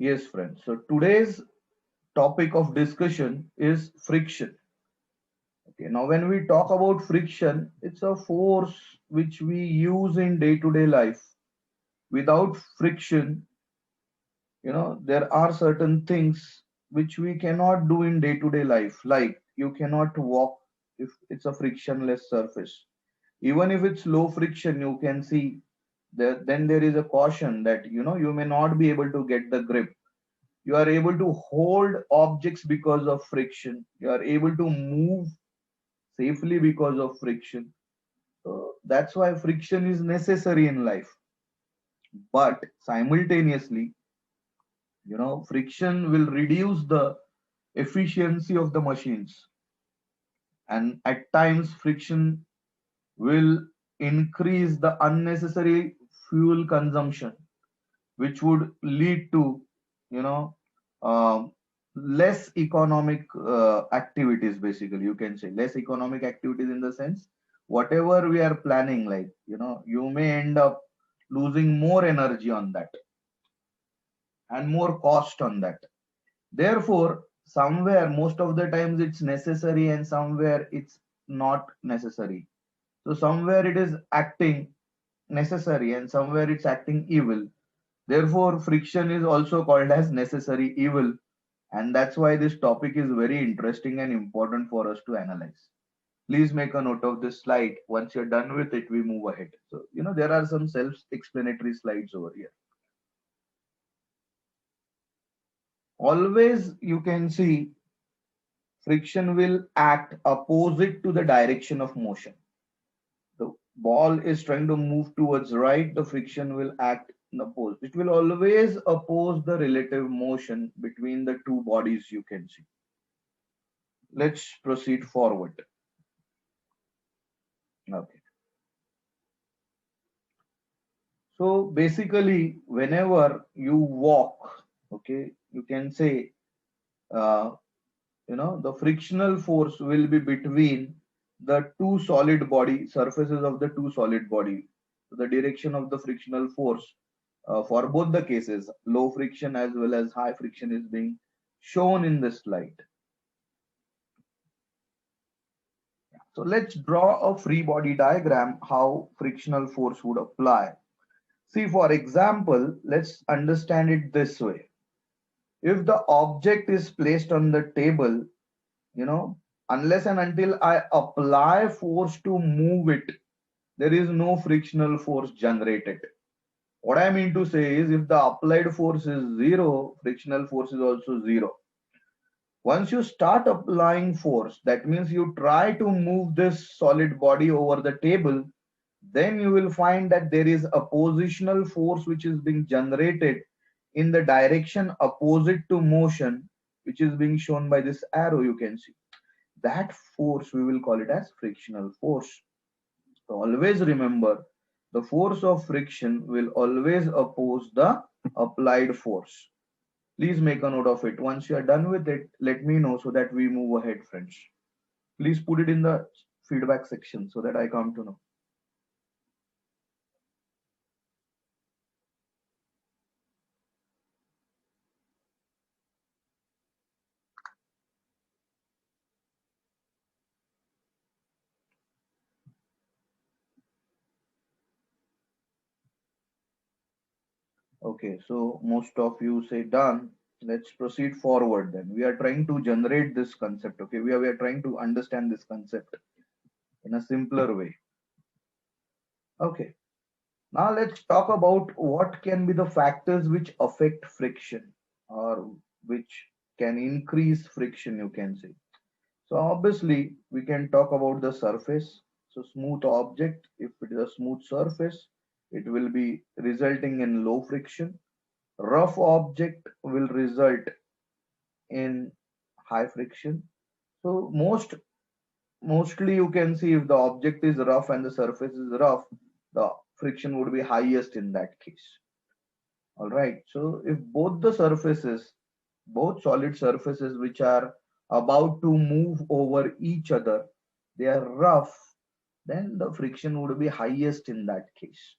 Yes, friends. So today's topic of discussion is friction. Okay, now when we talk about friction, it's a force which we use in day-to-day life. Without friction, there are certain things which we cannot do in day-to-day life. Like you cannot walk if it's a frictionless surface. Even if it's low friction, you can see that then there is a caution that you may not be able to get the grip. You are able to hold objects because of friction. You are able to move safely because of friction. So that's why friction is necessary in life. But simultaneously, friction will reduce the efficiency of the machines. And at times, friction will increase the unnecessary fuel consumption, which would lead to, you know, um, less economic activities. Basically, you can say less economic activities in the sense whatever we are planning, like you may end up losing more energy on that and more cost on that. Therefore, somewhere most of the times it's necessary and somewhere it's not necessary. So somewhere it is acting necessary and somewhere it's acting evil. Therefore, friction is also called as necessary evil. And that's why this topic is very interesting and important for us to analyze. Please make a note of this slide. Once you're done with it, we move ahead. So, there are some self explanatory slides over here. Always, you can see friction will act opposite to the direction of motion. The ball is trying to move towards right, the friction will act in opposite. It will always oppose the relative motion between the two bodies, you can see. Let's proceed forward. Okay. So basically, whenever you walk, okay, you can say, uh, the frictional force will be between the two solid body surfaces of the two solid body. So the direction of the frictional force for both the cases, low friction as well as high friction, is being shown in this slide. So let's draw a free body diagram how frictional force would apply. See, for example, let's understand it this way. If the object is placed on the table, unless and until I apply force to move it, there is no frictional force generated. What I mean to say is if the applied force is zero, frictional force is also zero. Once you start applying force, that means you try to move this solid body over the table, then you will find that there is a positional force which is being generated in the direction opposite to motion, which is being shown by this arrow, you can see. That force we will call it as frictional force. So always remember, the force of friction will always oppose the applied force. Please make a note of it. Once you are done with it, let me know so that we move ahead, friends. Please put it in the feedback section so that I come to know. Okay, so most of you say done. Let's proceed forward then. We are trying to generate this concept. Okay, we are trying to understand this concept in a simpler way. Okay, now let's talk about what can be the factors which affect friction or which can increase friction, you can say. So obviously we can talk about the surface. So smooth object, if it is a smooth surface, it will be resulting in low friction. Rough object will result in high friction. So mostly you can see if the object is rough and the surface is rough, the friction would be highest in that case. All right. So if both the surfaces, both solid surfaces which are about to move over each other, they are rough, then the friction would be highest in that case.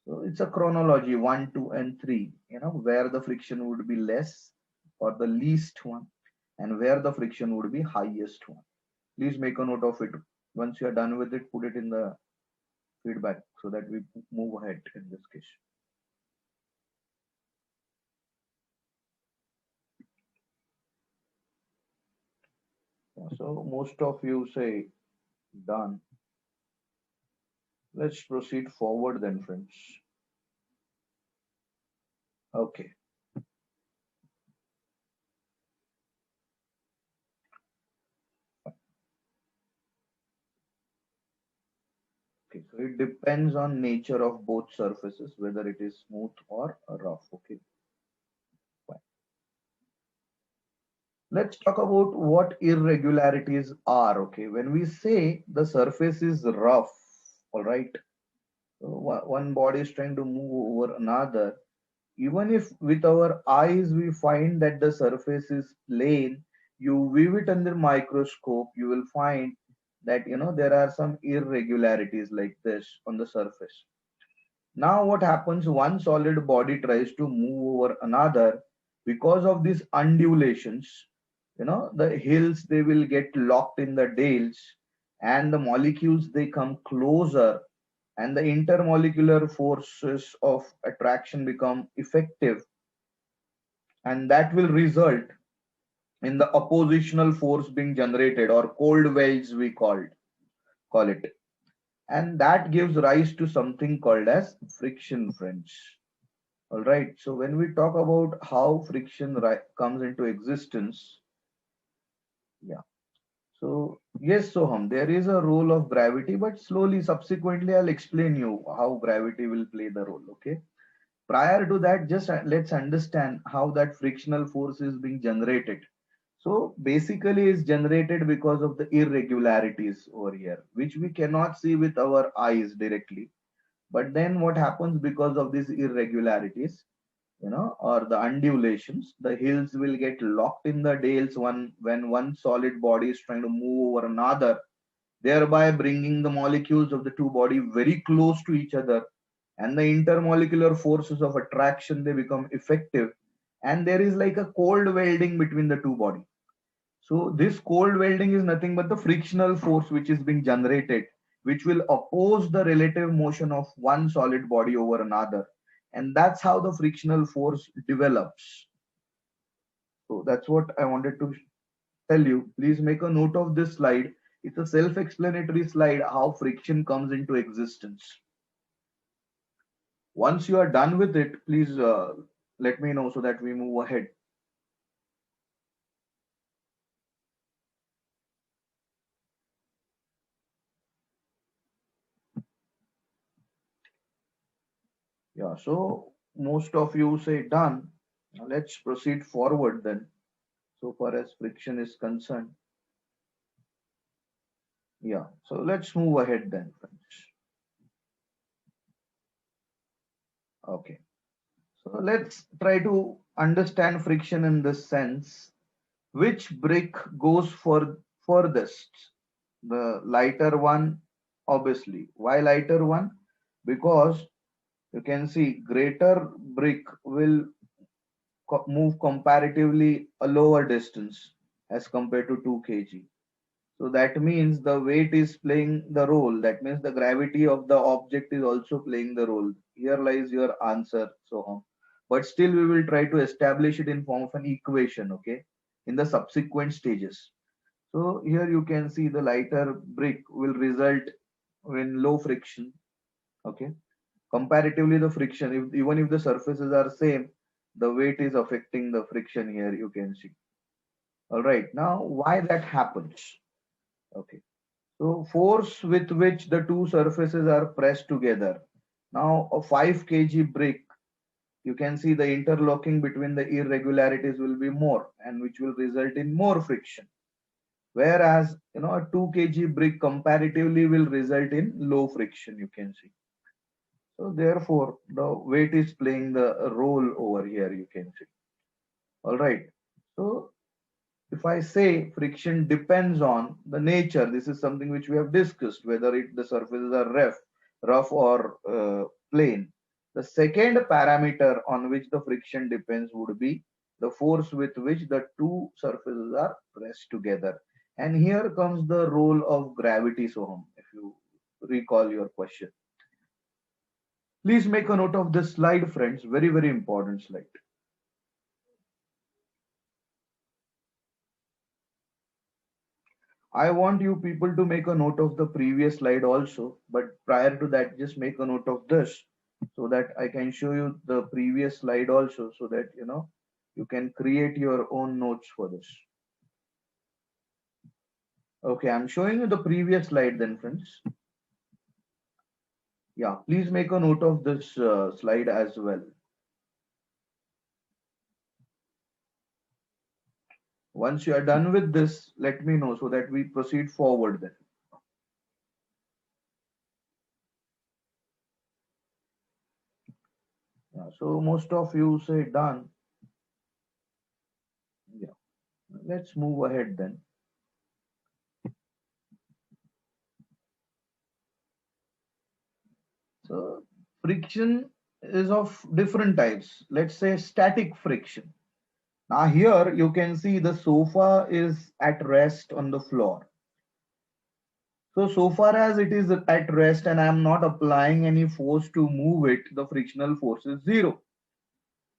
So it's a chronology 1, 2, and 3, where the friction would be less or the least one, and where the friction would be highest one. Please make a note of it. Once you are done with it, put it in the feedback so that we move ahead in this case. So most of you say done. Let's proceed forward then, friends. Okay. Okay, so it depends on nature of both surfaces, whether it is smooth or rough. Okay. Fine. Let's talk about what irregularities are. Okay, when we say the surface is rough, all right, so one body is trying to move over another. Even if with our eyes we find that the surface is plain, you view it under microscope, you will find that there are some irregularities like this on the surface. Now what happens, one solid body tries to move over another. Because of these undulations, the hills, they will get locked in the dales, and the molecules, they come closer, and the intermolecular forces of attraction become effective, and that will result in the oppositional force being generated, or cold welds we call it, and that gives rise to something called as friction, friends. All right, so when we talk about how friction comes into existence, yeah, so yes, Soham, there is a role of gravity, but slowly, subsequently, I'll explain you how gravity will play the role. Okay, prior to that, just let's understand how that frictional force is being generated. So basically, it's generated because of the irregularities over here, which we cannot see with our eyes directly. But then what happens because of these irregularities, or the undulations, the hills will get locked in the dales when one solid body is trying to move over another, thereby bringing the molecules of the two body very close to each other, and the intermolecular forces of attraction, they become effective, and there is like a cold welding between the two body. So this cold welding is nothing but the frictional force which is being generated, which will oppose the relative motion of one solid body over another. And that's how the frictional force develops. So that's what I wanted to tell you. Please make a note of this slide. It's a self-explanatory slide, how friction comes into existence. Once you are done with it, please let me know so that we move ahead. Yeah, so most of you say done. Now let's proceed forward then, so far as friction is concerned. Yeah, so let's move ahead then, friends. Okay, so let's try to understand friction in this sense. Which brick goes for furthest? The lighter one, obviously. Why lighter one? Because you can see greater brick will move comparatively a lower distance as compared to 2 kg. So that means the weight is playing the role. That means the gravity of the object is also playing the role. Here lies your answer, so on. But still, we will try to establish it in form of an equation, okay, in the subsequent stages. So here you can see the lighter brick will result in low friction, okay. Comparatively, the friction, even if the surfaces are same, the weight is affecting the friction here, you can see. All right, now why that happens? Okay. So force with which the two surfaces are pressed together. Now a 5 kg brick, you can see the interlocking between the irregularities will be more, and which will result in more friction. Whereas a 2 kg brick comparatively will result in low friction, you can see. So therefore the weight is playing the role over here, you can see. All right. So if I say friction depends on the nature, this is something which we have discussed, whether the surfaces are rough or plain. The second parameter on which the friction depends would be the force with which the two surfaces are pressed together. And here comes the role of gravity, Soham, if you recall your question. Please make a note of this slide, friends. Very, very important slide. I want you people to make a note of the previous slide also, but prior to that, just make a note of this so that I can show you the previous slide also so that you can create your own notes for this. Okay, I'm showing you the previous slide then, friends. Yeah, please make a note of this slide as well. Once you are done with this, let me know so that we proceed forward then. Yeah, so most of you say done. Yeah, let's move ahead then. So friction is of different types. Let's say static friction. Now here you can see the sofa is at rest on the floor. So far as it is at rest and I am not applying any force to move it, the frictional force is zero.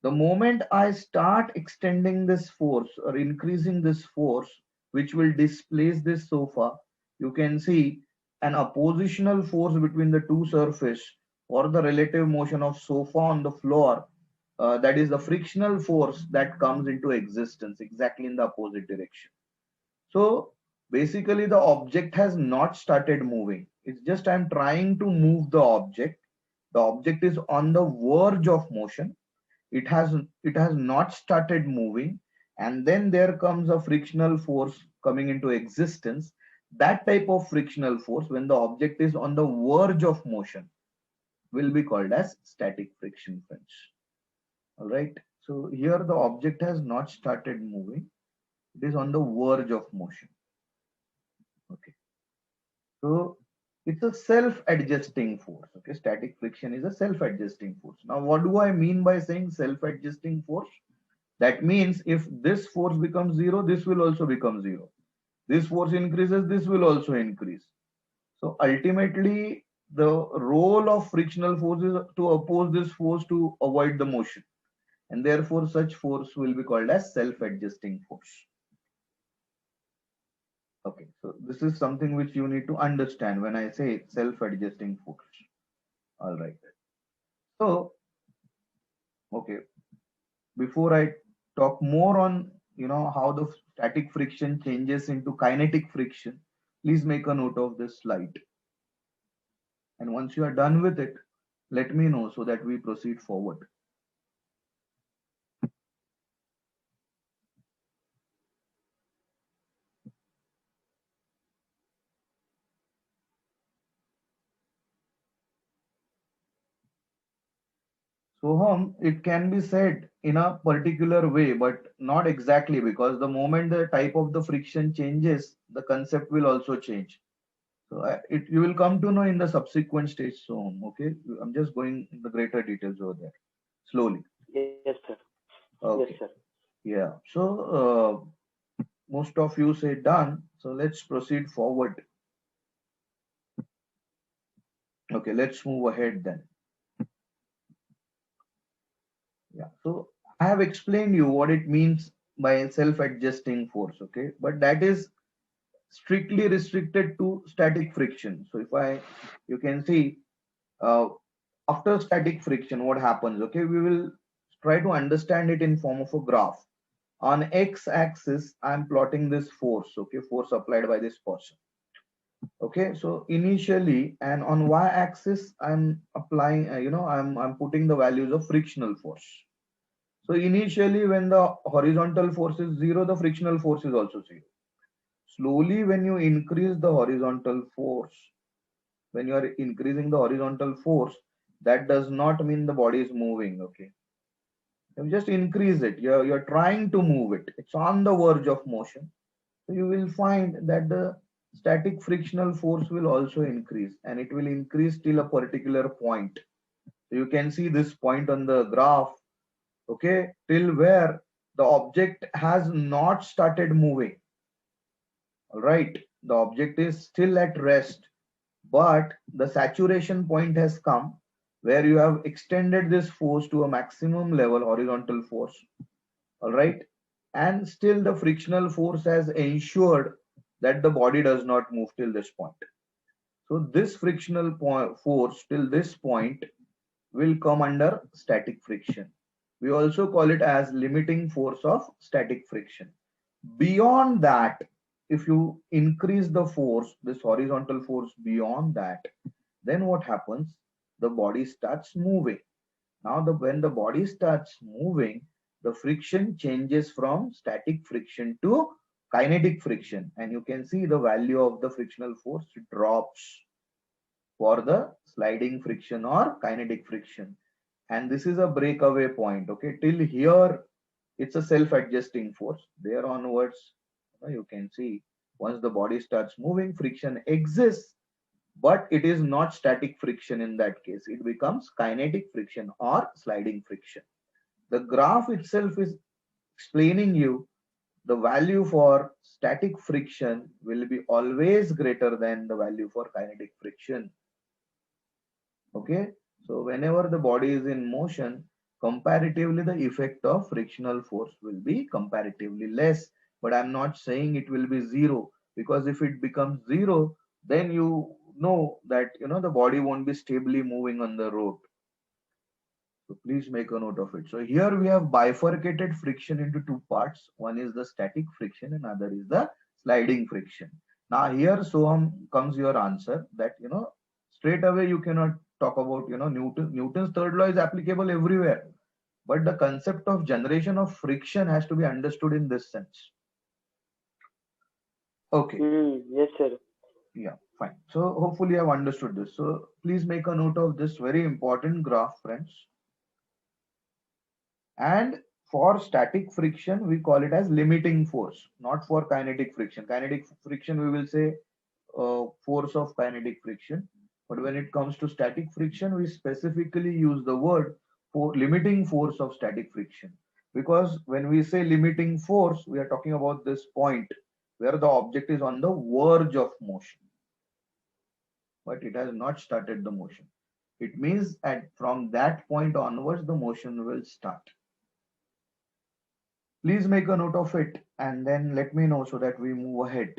The moment I start extending this force or increasing this force, which will displace this sofa, you can see an oppositional force between the two surface or the relative motion of sofa on the floor. That is the frictional force that comes into existence exactly in the opposite direction. So basically the object has not started moving. It's just I'm trying to move the object. The object is on the verge of motion. It has not started moving, and then there comes a frictional force coming into existence. That type of frictional force, when the object is on the verge of motion, will be called as static friction, friends. All right. So here the object has not started moving. It is on the verge of motion. Okay. So it's a self-adjusting force. Okay. Static friction is a self-adjusting force. Now, what do I mean by saying self-adjusting force? That means if this force becomes zero, this will also become zero. This force increases, this will also increase. So ultimately, the role of frictional force is to oppose this force to avoid the motion. And therefore, such force will be called as self-adjusting force. Okay, so this is something which you need to understand when I say self-adjusting force. All right. So, okay, before I talk more on how the static friction changes into kinetic friction, please make a note of this slide. And once you are done with it, let me know so that we proceed forward. So it can be said in a particular way, but not exactly, because the moment the type of the friction changes, the concept will also change. So you will come to know in the subsequent stage. So okay, I'm just going in the greater details over there slowly. Yes, sir. Yes, sir. Okay, yeah. So most of you say done. So let's proceed forward. Okay, let's move ahead then. Yeah. So I have explained you what it means by self-adjusting force. Okay, but that is strictly restricted to static friction. So you can see uh, after static friction, what happens? Okay, we will try to understand it in form of a graph. On x-axis, I'm plotting this force. Okay, force applied by this person. Okay, so initially, and on y-axis, I'm applying. I'm putting the values of frictional force. So initially, when the horizontal force is zero, the frictional force is also zero. Slowly, when you increase the horizontal force, when you are increasing the horizontal force, that does not mean the body is moving. Okay, you just increase it. You're trying to move it. It's on the verge of motion. So you will find that the static frictional force will also increase, and it will increase till a particular point. So you can see this point on the graph, okay, till where the object has not started moving. All right, the object is still at rest, but the saturation point has come where you have extended this force to a maximum level, horizontal force. All right, and still the frictional force has ensured that the body does not move till this point. So this frictional force till this point will come under static friction. We also call it as limiting force of static friction. Beyond that, if you increase the force, this horizontal force beyond that, then what happens? The body starts moving. Now, when the body starts moving, the friction changes from static friction to kinetic friction, and you can see the value of the frictional force drops for the sliding friction or kinetic friction. And this is a breakaway point. Okay, till here it's a self-adjusting force. There onwards, you can see once the body starts moving, friction exists, but it is not static friction. In that case, it becomes kinetic friction or sliding friction. The graph itself is explaining you the value for static friction will be always greater than the value for kinetic friction. Okay, so whenever the body is in motion, comparatively the effect of frictional force will be comparatively less. But I'm not saying it will be zero, because if it becomes zero, then you know that the body won't be stably moving on the road. So please make a note of it. So here we have bifurcated friction into two parts. One is the static friction and other is the sliding friction. Now here Soham comes your answer that straight away you cannot talk about Newton's third law is applicable everywhere, but the concept of generation of friction has to be understood in this sense. Okay. Yes, sir. Yeah, fine. So hopefully I've understood this. So please make a note of this very important graph, friends. And for static friction, we call it as limiting force, not for kinetic friction. Kinetic friction, we will say force of kinetic friction. But when it comes to static friction, we specifically use the word for limiting force of static friction. Because when we say limiting force, we are talking about this point where the object is on the verge of motion, but it has not started the motion. It means from that point onwards, the motion will start. Please make a note of it and then let me know so that we move ahead.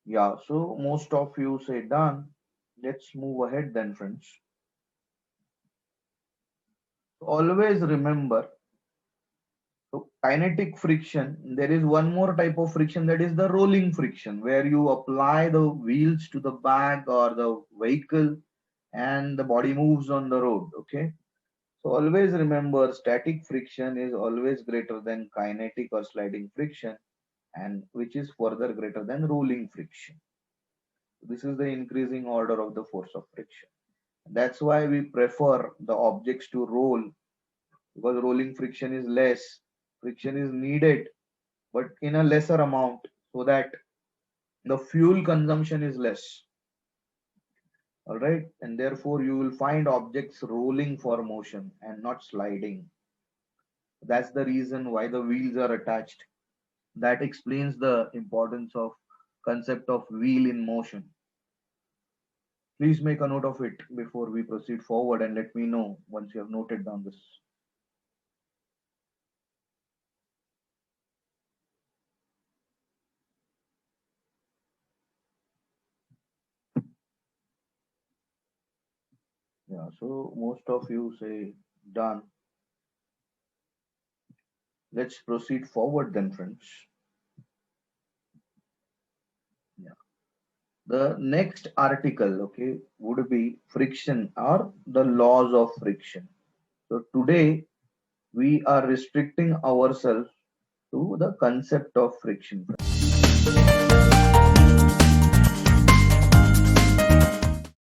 Yeah, so most of you say done. Let's move ahead then, friends. Always remember, so kinetic friction, there is one more type of friction, that is the rolling friction, where you apply the wheels to the back or the vehicle and the body moves on the road. Okay, so always remember, static friction is always greater than kinetic or sliding friction, and which is further greater than rolling friction. This is the increasing order of the force of friction. That's why we prefer the objects to roll, because rolling friction is less. Friction is needed, but in a lesser amount, so that the fuel consumption is less. All right, and therefore you will find objects rolling for motion and not sliding. That's the reason why the wheels are attached. That explains the importance of concept of wheel in motion. Please make a note of it before we proceed forward and let me know once you have noted down this. Yeah, so most of you say done. Let's proceed forward then, friends. Yeah. The next article, okay, would be friction or the laws of friction. So today we are restricting ourselves to the concept of friction.